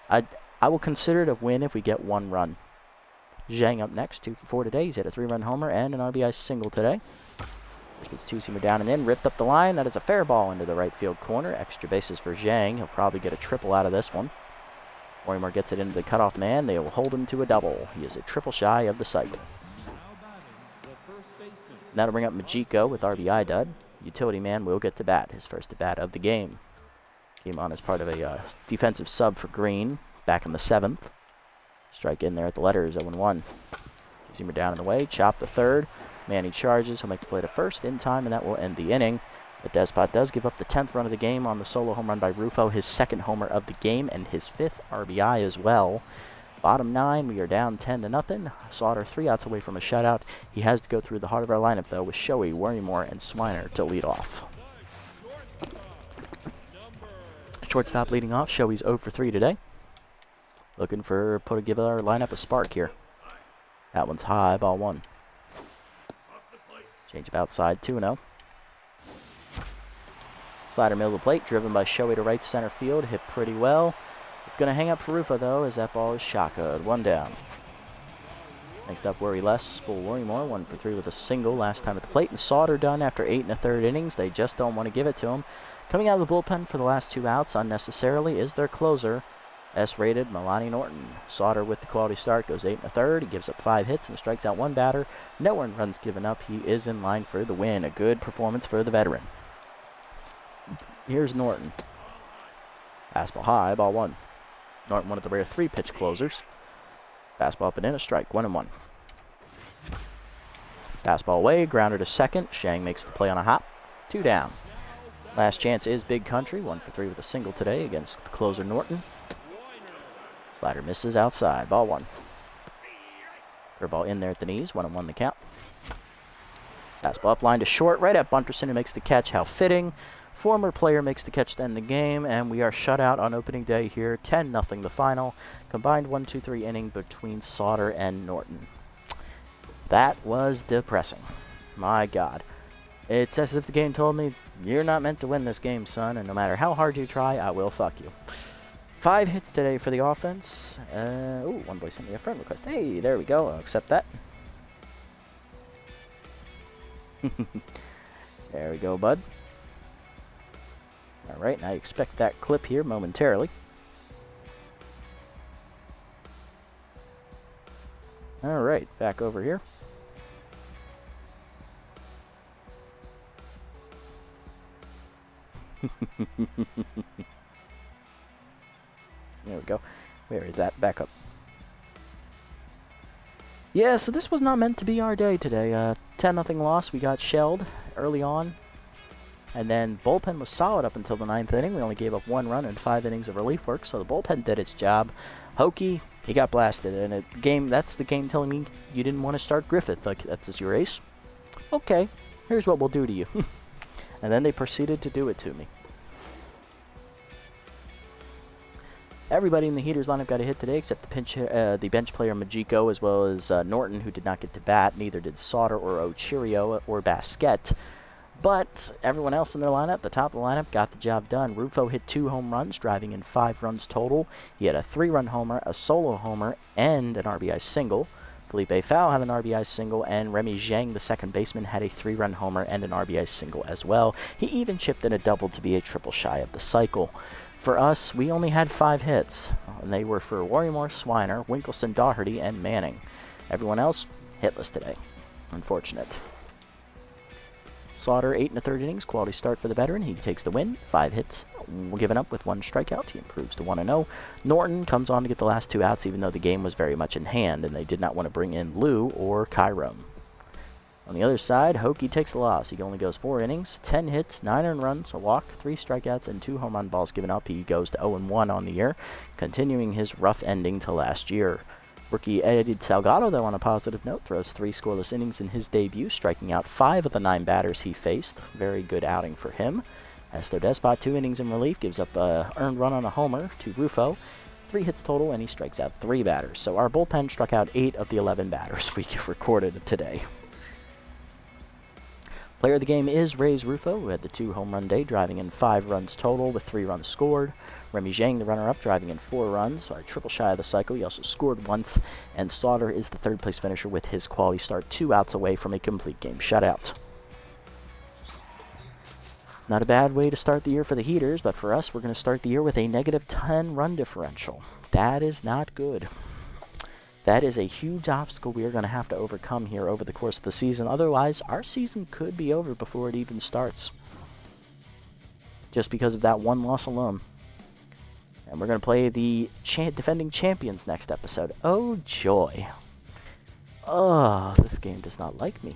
I will consider it a win if we get 1 run. Zhang up next. 2 for 4 today. He's hit a 3-run homer and an RBI single today. First pitch 2-seamer down and in. Ripped up the line. That is a fair ball into the right field corner. Extra bases for Zhang. He'll probably get a triple out of this one. Warrimore gets it into the cutoff man. They will hold him to a double. He is a triple shy of the cycle. That'll bring up Majiko with RBI dud. Utility man will get to bat, his first at bat of the game. Came on as part of a defensive sub for Green back in the 7th. Strike in there at the letters, 0-1. Seamer down in the way, chop the third. Manny charges, he'll make the play to first in time, and that will end the inning. But Despot does give up the 10th run of the game on the solo home run by Rufo, his 2nd homer of the game, and his 5th RBI as well. Bottom 9, we are down 10-0. Sauter 3 outs away from a shutout. He has to go through the heart of our lineup, though, with Shoei, Worrymore, and Swiner to lead off. Shortstop leading off. Shoei's 0 for 3 today. Looking for give our lineup a spark here. That one's high, ball 1. Change up outside, 2-0. Slider middle of the plate, driven by Shoei to right center field. Hit pretty well. It's going to hang up for Rufo, though, as that ball is shotgunned. 1 down. Next up, Worry Less. Bull Worrymore, 1 for 3 with a single last time at the plate. And Sauter done after 8 1/3 innings. They just don't want to give it to him. Coming out of the bullpen for the last 2 outs unnecessarily is their closer, S-rated Milani Norton. Sauter with the quality start goes 8 1/3. He gives up 5 hits and strikes out 1 batter. No earned runs given up. He is in line for the win. A good performance for the veteran. Here's Norton. Fastball high, ball 1. Norton, one of the rare 3-pitch closers. Fastball up and in, a strike, 1-1. Fastball away, grounder to second. Zhang makes the play on a hop. 2 down. Last chance is Big Country, 1 for 3 with a single today against the closer Norton. Slider misses outside, ball 1. Curveball in there at the knees, 1-1 the count. Fastball up line to short, right at Bunterson, who makes the catch. How fitting. Former player makes the catch to end the game, and we are shut out on opening day here. 10-0 the final. Combined 1-2-3 inning between Sauter and Norton. That was depressing. My God. It's as if the game told me, you're not meant to win this game, son, and no matter how hard you try, I will fuck you. 5 hits today for the offense. One boy sent me a friend request. Hey, there we go. I'll accept that. There we go, bud. All right, now you expect that clip here momentarily. All right, back over here. There we go. Where is that? Back up. Yeah, so this was not meant to be our day today. 10-0 loss. We got shelled early on. And then bullpen was solid up until the 9th inning. We only gave up 1 run in 5 innings of relief work, so the bullpen did its job. Hokie, he got blasted. And that's the game telling me you didn't want to start Griffith. Like, that's your ace? Okay, here's what we'll do to you. And then they proceeded to do it to me. Everybody in the Heaters lineup got a hit today except the bench player Majiko, as well as Norton, who did not get to bat. Neither did Sauter or Ochirio or Basquette. But everyone else in their lineup, the top of the lineup, got the job done. Rufo hit 2 home runs, driving in 5 runs total. He had a 3-run homer, a solo homer, and an RBI single. Felipe Fau had an RBI single, and Remy Zhang, the second baseman, had a 3-run homer and an RBI single as well. He even chipped in a double to be a triple shy of the cycle. For us, we only had 5 hits, and they were for Worrymore, Swiner, Winkelson, Doherty, and Manning. Everyone else, hitless today. Unfortunate. Sauter, 8 1/3 innings, quality start for the veteran. He takes the win, 5 hits, given up with 1 strikeout. He improves to 1-0. Norton comes on to get the last 2 outs, even though the game was very much in hand, and they did not want to bring in Lou or Chiron. On the other side, Hokie takes the loss. He only goes 4 innings, 10 hits, 9 earned runs, a walk, 3 strikeouts, and 2 home run balls given up. He goes to 0-1 on the year, continuing his rough ending to last year. Rookie Eddie Salgado, though, on a positive note, throws 3 scoreless innings in his debut, striking out 5 of the 9 batters he faced. Very good outing for him. Esther Despot, 2 innings in relief, gives up an earned run on a homer to Rufo. 3 hits total, and he strikes out 3 batters. So our bullpen struck out 8 of the 11 batters we recorded today. Player of the game is Reyes Rufo, who had the 2 home run day, driving in 5 runs total with 3 runs scored. Remy Zhang, the runner-up, driving in 4 runs, so triple shy of the cycle. He also scored once, and Slaughter is the 3rd-place finisher with his quality start, 2 outs away from a complete game shutout. Not a bad way to start the year for the Heaters, but for us, we're going to start the year with a negative 10 run differential. That is not good. That is a huge obstacle we are going to have to overcome here over the course of the season. Otherwise, our season could be over before it even starts, just because of that 1 loss alone. And we're going to play the defending champions next episode. Oh, joy. Oh, this game does not like me.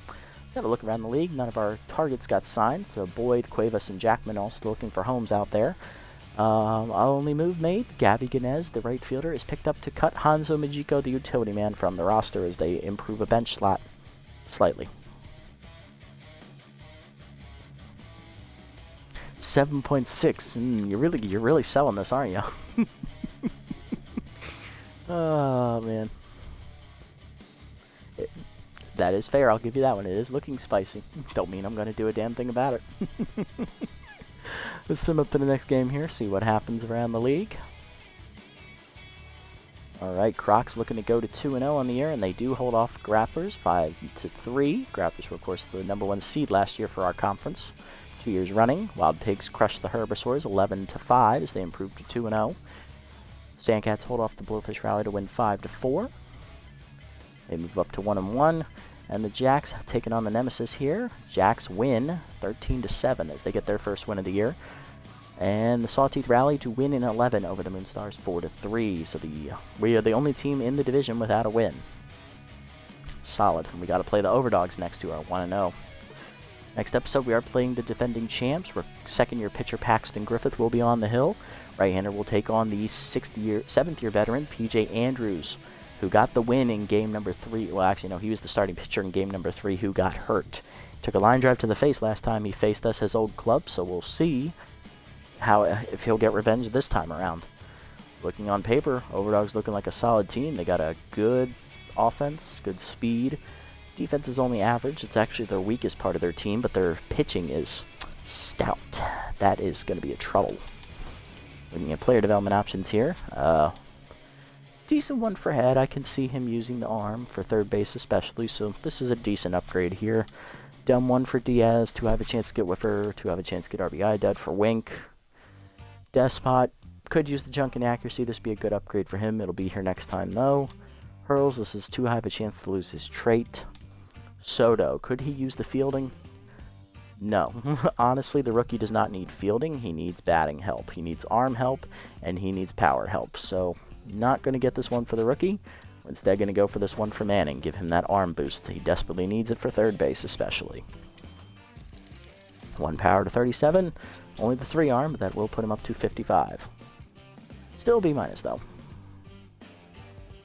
Let's have a look around the league. None of our targets got signed, so Boyd, Cuevas, and Jackman all still looking for homes out there. Only move made. Gabby Ganez, the right fielder, is picked up to cut Hanzo Majiko, the utility man, from the roster as they improve a bench slot slightly. 7.6. You're really selling this, aren't you? Oh, man. That is fair. I'll give you that one. It is looking spicy. Don't mean I'm going to do a damn thing about it. Let's sim up to the next game here, see what happens around the league. Alright, Crocs looking to go to 2-0 on the year, and they do hold off Grappers 5-3. Grappers were, of course, the #1 seed last year for our conference, 2 years running. Wild Pigs crushed the Herbivores 11-5 as they improved to 2-0. Sandcats hold off the Blowfish Rally to win 5-4. They move up to 1-1. And the Jacks taking on the Nemesis here. Jacks win 13-7 as they get their first win of the year. And the Sawtooth rally to win in 11 over the Moonstars 4-3. So we are the only team in the division without a win. Solid. And we got to play the Overdogs next to our 1-0. Next episode, we are playing the defending champs. Second-year pitcher Paxton Griffith will be on the hill. Right-hander will take on the 7th-year veteran PJ Andrews, who got the win in game number 3. Well, actually, no, he was the starting pitcher in game number 3 who got hurt. Took a line drive to the face last time he faced us, his old club, so we'll see if he'll get revenge this time around. Looking on paper, Overdogs looking like a solid team. They got a good offense, good speed. Defense is only average. It's actually their weakest part of their team, but their pitching is stout. That is going to be a trouble. Looking at player development options here. Decent one for Head. I can see him using the arm for third base especially, so this is a decent upgrade here. Dumb one for Diaz. 2 have a chance to get Whiffer. 2 have a chance to get RBI dud for Wink. Despot could use the junk and accuracy. This would be a good upgrade for him. It'll be here next time though. Hurls, this is too high of a chance to lose his trait. Soto, could he use the fielding? No. Honestly, the rookie does not need fielding. He needs batting help. He needs arm help, and he needs power help. So not going to get this one for the rookie. We're instead going to go for this one for Manning. Give him that arm boost. He desperately needs it for third base especially. 1 power to 37. Only the 3 arm, but that will put him up to 55. Still B- though.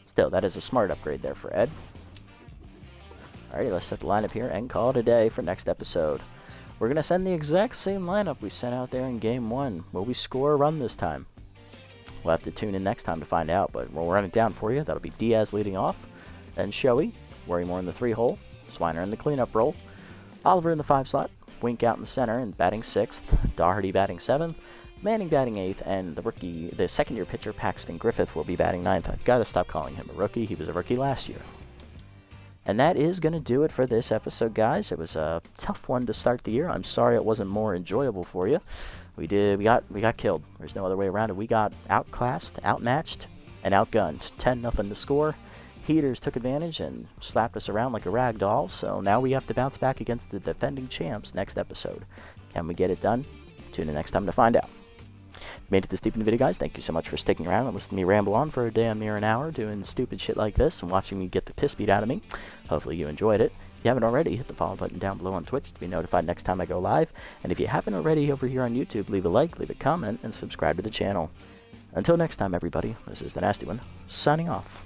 Still, that is a smart upgrade there for Ed. Alrighty, let's set the lineup here and call it a day for next episode. We're going to send the exact same lineup we sent out there in Game 1. Will we score a run this time? We'll have to tune in next time to find out, but we'll run it down for you. That'll be Diaz leading off, then Shoei, Worrymore in the 3-hole, Swiner in the cleanup role, Oliver in the 5 slot, Wink out in the center and batting 6th, Doherty batting 7th, Manning batting 8th, and the second-year pitcher Paxton Griffith will be batting 9th. I've got to stop calling him a rookie. He was a rookie last year. And that is going to do it for this episode, guys. It was a tough one to start the year. I'm sorry it wasn't more enjoyable for you. We got killed. There's no other way around it. We got outclassed, outmatched, and outgunned. 10-0 to score. Heaters took advantage and slapped us around like a rag doll, so now we have to bounce back against the defending champs next episode. Can we get it done? Tune in next time to find out. Made it this deep in the video, guys. Thank you so much for sticking around and listening to me ramble on for a damn near an hour doing stupid shit like this and watching me get the piss beat out of me. Hopefully you enjoyed it. If you haven't already, hit the follow button down below on Twitch to be notified next time I go live. And if you haven't already over here on YouTube, leave a like, leave a comment, and subscribe to the channel. Until next time, everybody, this is the Nasty One, signing off.